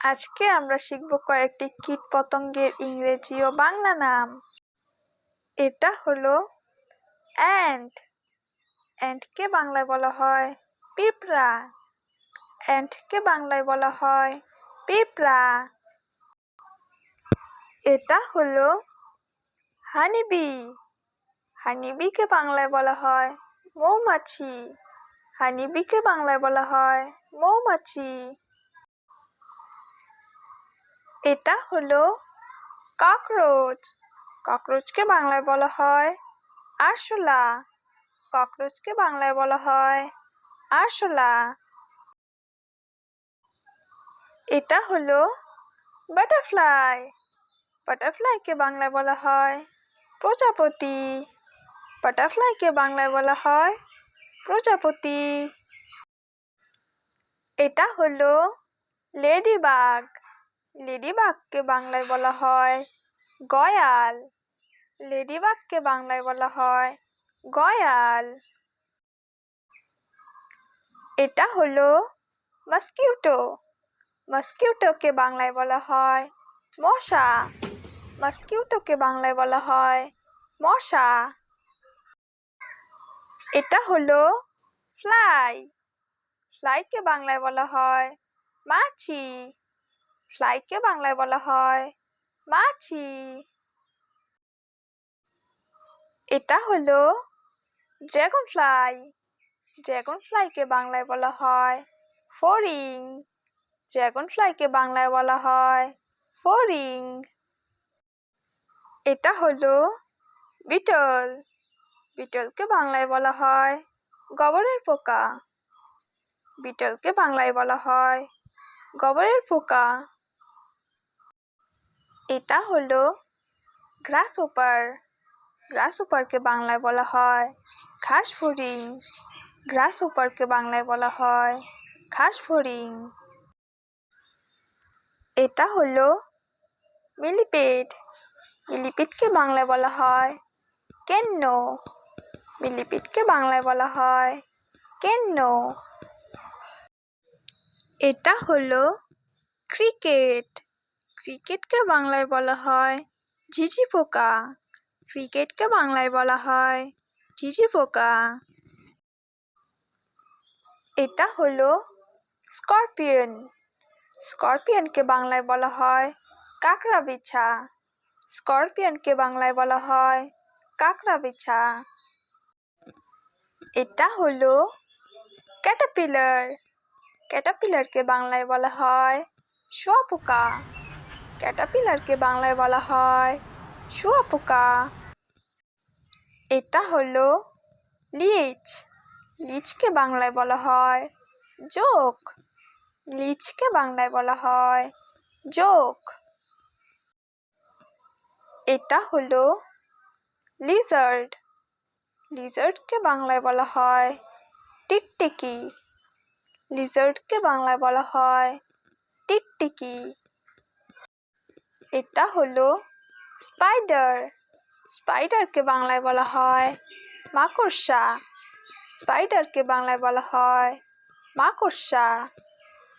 আজকে আমরা শিখব কয়েকটি কীটপতঙ্গের ইংরেজি ও বাংলা নাম। এটা হলো অ্যান্ট। অ্যান্টকে বাংলায় বলা হয় পিঁপড়া। অ্যান্টকে বাংলায় বলা হয় পিঁপড়া। এটা হলো হানিবি। হানিবিকে বাংলায় বলা হয় মৌমাছি। হানিবিকে বাংলায় বলা হয় মৌমাছি। এটা হলো ককরোচ। ককরোচকে বাংলায় বলা হয় আরশোলা। ককরোচকে বাংলায় বলা হয় আরশোলা। এটা হলো বাটারফ্লাই। বাটারফ্লাইকে বাংলায় বলা হয় প্রজাপতি। বাটারফ্লাইকে বাংলায় বলা হয় প্রজাপতি। এটা হলো লেডিবাগ। লেডিবাগকে বাংলায় বলা হয় গয়াল। লেডিবাগকে বাংলায় বলা হয় গয়াল। এটা হলো মসকিউটো। মসকিউটোকে বাংলায় বলা হয় মশা। মসকিউটোকে বাংলায় বলা হয় মশা। এটা হলো ফ্লাই। ফ্লাইকে বাংলায় বলা হয় মাছি। ফ্লাইকে বাংলায় বলা হয় মাছি। এটা হলো ড্রাগন ফ্লাই। ড্রাগন ফ্লাইকে বাংলায় বলা হয় ফড়িং। ড্রাগন ফ্লাইকে বাংলায় বলা হয় ফড়িং। এটা হলো বিটল। বিটলকে বাংলায় বলা হয় গোবরের পোকা। বিটলকে বাংলায় বলা হয় গোবরের পোকা। এটা হলো গ্রাসহপার। গ্রাসহপারকে বাংলায় বলা হয় ঘাস ফড়িং। গ্রাসহপারকে বাংলায় বলা হয় ঘাস ফড়িং। এটা হলো মিলিপিড। মিলিপিডকে বাংলায় বলা হয় কেন্ন। মিলিপিডকে বাংলায় বলা হয় কেন্ন। এটা হলো ক্রিকেট। ক্রিকেটকে বাংলায় বলা হয় ঝিঝি পোকা। ক্রিকেটকে বাংলায় বলা হয় ঝিঝি পোকা। এটা হলো স্করপিয়ন। স্করপিয়নকে বাংলায় বলা হয় কাঁকড়া বিছা। স্করপিয়নকে বাংলায় বলা হয় কাঁকড়া বিছা। এটা হলো ক্যাটারপিলার। ক্যাটারপিলারকে বাংলায় বলা হয় শুঁয়োপোকা। ক্যাটারপিলারকে বাংলায় বলা হয় শুঁয়োপোকা। এটা হলো লিচ। লিচকে বাংলায় বলা হয় জোঁক। লিচকে বাংলায় বলা হয় জোঁক। এটা হলো লিজার্ড। লিজার্ডকে বাংলায় বলা হয় টিকটিকি। লিজার্ডকে বাংলায় বলা হয় টিকটিকি। এটা হলো স্পাইডার। স্পাইডারকে বাংলায় বলা হয় মাকড়সা। স্পাইডারকে বাংলায় বলা হয় মাকড়সা।